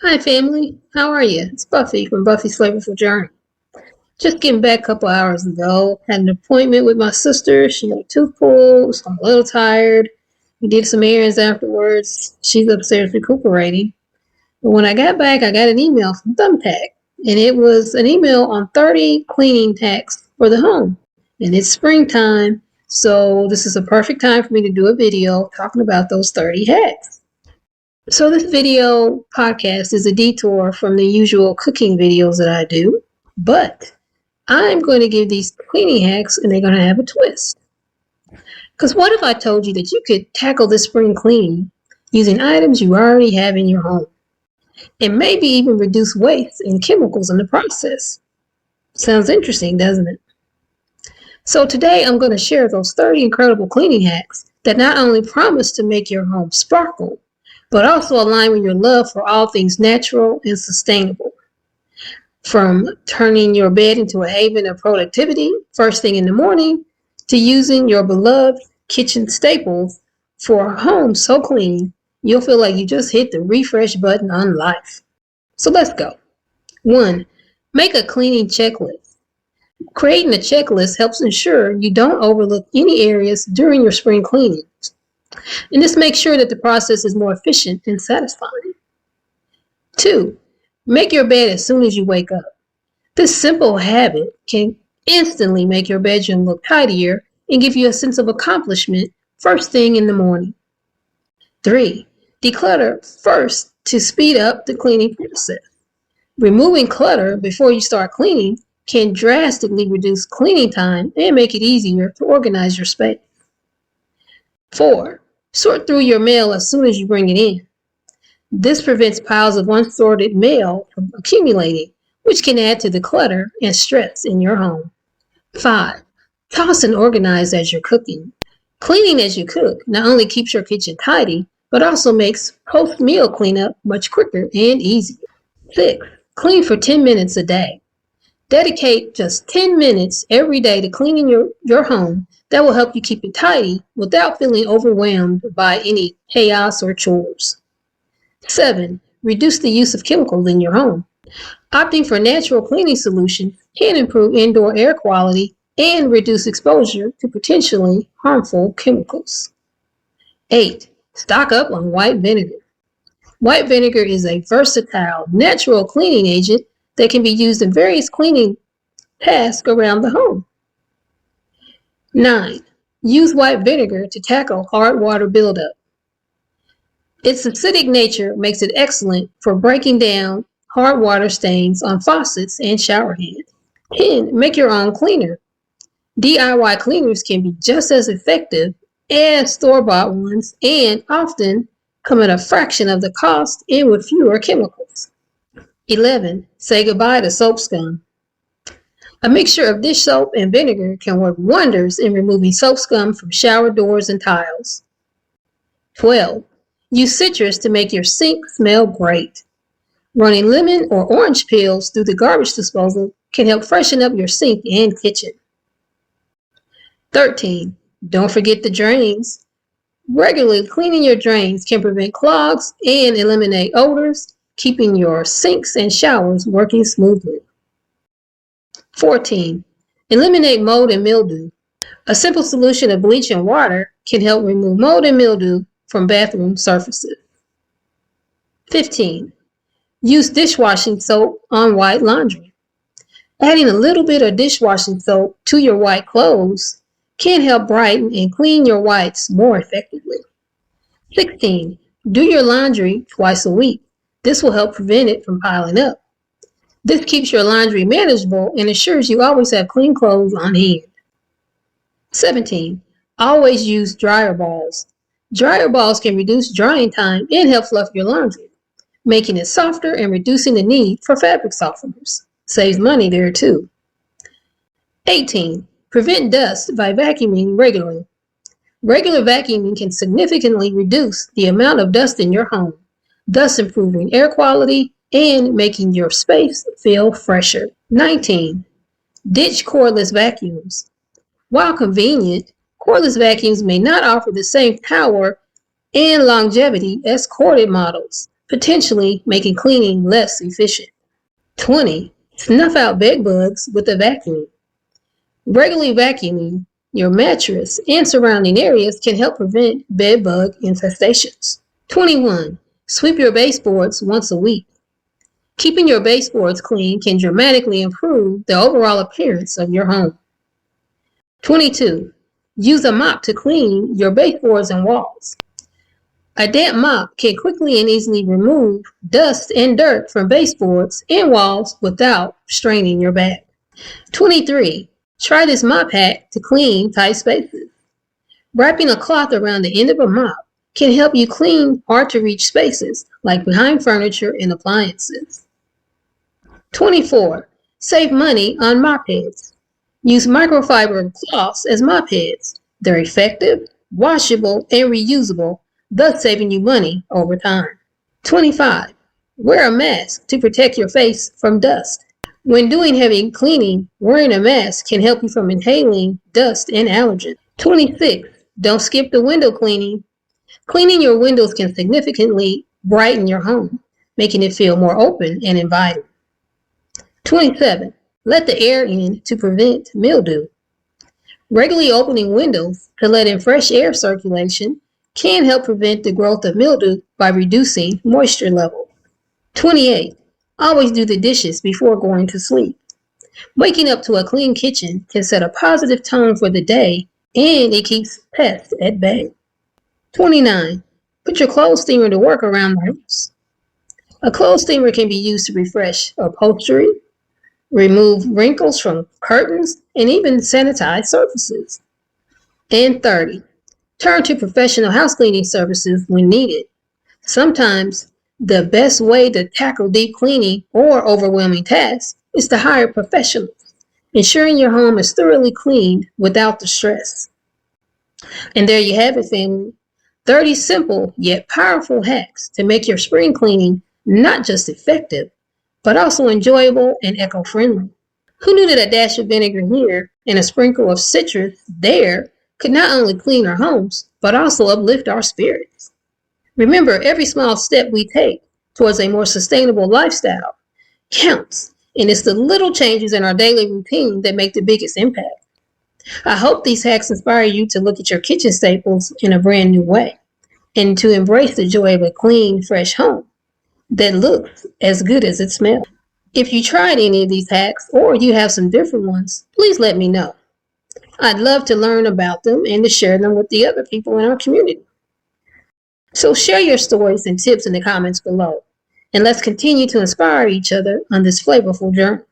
Hi, family. How are you? It's Buffy from Buffy's Flavorful Journey. Just getting back a couple hours ago. Had an appointment with my sister. She had a tooth pulled, so I'm a little tired. We did some errands afterwards. She's upstairs recuperating. But when I got back, I got an email from Thumbtack, and it was an email on 30 cleaning hacks for the home. And it's springtime, so this is a perfect time for me to do a video talking about those 30 hacks. So this video podcast is a detour from the usual cooking videos that I do, but I'm going to give these cleaning hacks and they're going to have a twist. Because what if I told you that you could tackle this spring cleaning using items you already have in your home and maybe even reduce waste and chemicals in the process? Sounds interesting, doesn't it? So today I'm going to share those 30 incredible cleaning hacks that not only promise to make your home sparkle, but also align with your love for all things natural and sustainable. From turning your bed into a haven of productivity first thing in the morning, to using your beloved kitchen staples for a home so clean, you'll feel like you just hit the refresh button on life. So let's go. 1. Make a cleaning checklist. Creating a checklist helps ensure you don't overlook any areas during your spring cleaning. And this makes sure that the process is more efficient and satisfying. 2. Make your bed as soon as you wake up. This simple habit can instantly make your bedroom look tidier and give you a sense of accomplishment first thing in the morning. 3. Declutter first to speed up the cleaning process. Removing clutter before you start cleaning can drastically reduce cleaning time and make it easier to organize your space. 4. Sort through your mail as soon as you bring it in. This prevents piles of unsorted mail from accumulating, which can add to the clutter and stress in your home. 5. Toss and organize as you're cooking. Cleaning as you cook not only keeps your kitchen tidy, but also makes post-meal cleanup much quicker and easier. 6. Clean for 10 minutes a day. Dedicate just 10 minutes every day to cleaning your home. That will help you keep it tidy without feeling overwhelmed by any chaos or chores. 7. Reduce the use of chemicals in your home. Opting for natural cleaning solutions can improve indoor air quality and reduce exposure to potentially harmful chemicals. 8. Stock up on white vinegar. White vinegar is a versatile, natural cleaning agent that can be used in various cleaning tasks around the home. 9. Use white vinegar to tackle hard water buildup. Its acidic nature makes it excellent for breaking down hard water stains on faucets and shower heads. 10. Make your own cleaner. DIY cleaners can be just as effective as store-bought ones and often come at a fraction of the cost and with fewer chemicals. 11. Say goodbye to soap scum. A mixture of dish soap and vinegar can work wonders in removing soap scum from shower doors and tiles. 12. Use citrus to make your sink smell great. Running lemon or orange peels through the garbage disposal can help freshen up your sink and kitchen. 13. Don't forget the drains. Regularly cleaning your drains can prevent clogs and eliminate odors, keeping your sinks and showers working smoothly. 14. Eliminate mold and mildew. A simple solution of bleach and water can help remove mold and mildew from bathroom surfaces. 15. Use dishwashing soap on white laundry. Adding a little bit of dishwashing soap to your white clothes can help brighten and clean your whites more effectively. 16. Do your laundry twice a week. This will help prevent it from piling up. This keeps your laundry manageable and ensures you always have clean clothes on hand. 17. Always use dryer balls. Dryer balls can reduce drying time and help fluff your laundry, making it softer and reducing the need for fabric softeners. Saves money there too. 18. Prevent dust by vacuuming regularly. Regular vacuuming can significantly reduce the amount of dust in your home, thus improving air quality and making your space feel fresher. 19. Ditch cordless vacuums. While convenient, cordless vacuums may not offer the same power and longevity as corded models. potentially making cleaning less efficient. 20. Snuff out bed bugs with a vacuum. Regularly vacuuming your mattress and surrounding areas can help prevent bed bug infestations. 21. Sweep your baseboards once a week. Keeping your baseboards clean can dramatically improve the overall appearance of your home. 22. Use a mop to clean your baseboards and walls. A damp mop can quickly and easily remove dust and dirt from baseboards and walls without straining your back. 23. Try this mop hack to clean tight spaces. Wrapping a cloth around the end of a mop can help you clean hard-to-reach spaces like behind furniture and appliances. 24. Save money on mop heads. Use microfiber cloths as mop heads. They're effective, washable, and reusable, thus saving you money over time. 25. Wear a mask to protect your face from dust. When doing heavy cleaning, wearing a mask can help you from inhaling dust and allergens. 26. Don't skip the window cleaning. Cleaning your windows can significantly brighten your home, making it feel more open and inviting. 27. Let the air in to prevent mildew. Regularly opening windows to let in fresh air circulation can help prevent the growth of mildew by reducing moisture levels. 28. Always do the dishes before going to sleep. Waking up to a clean kitchen can set a positive tone for the day, and it keeps pests at bay. 29. Put your clothes steamer to work around the house. A clothes steamer can be used to refresh upholstery, remove wrinkles from curtains, and even sanitize surfaces. And 30. Turn to professional house cleaning services when needed. Sometimes the best way to tackle deep cleaning or overwhelming tasks is to hire professionals, ensuring your home is thoroughly cleaned without the stress. And there you have it, family. 30 simple yet powerful hacks to make your spring cleaning not just effective, but also enjoyable and eco-friendly. Who knew that a dash of vinegar here and a sprinkle of citrus there could not only clean our homes, but also uplift our spirits? Remember, every small step we take towards a more sustainable lifestyle counts, and it's the little changes in our daily routine that make the biggest impact. I hope these hacks inspire you to look at your kitchen staples in a brand new way and to embrace the joy of a clean, fresh home that looks as good as it smells. If you tried any of these hacks or you have some different ones, please let me know. I'd love to learn about them and to share them with the other people in our community. So share your stories and tips in the comments below, and let's continue to inspire each other on this flavorful journey.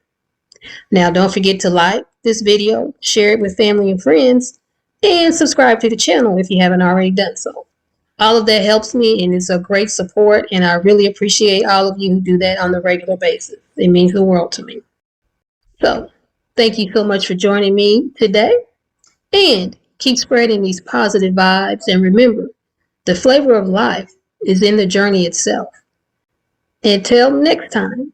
Now, don't forget to like this video, share it with family and friends, and subscribe to the channel if you haven't already done so. All of that helps me and is a great support, and I really appreciate all of you who do that on a regular basis. It means the world to me. So, thank you so much for joining me today, and keep spreading these positive vibes, and remember, the flavor of life is in the journey itself. Until next time,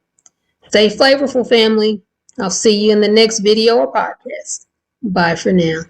stay flavorful, family. I'll see you in the next video or podcast. Bye for now.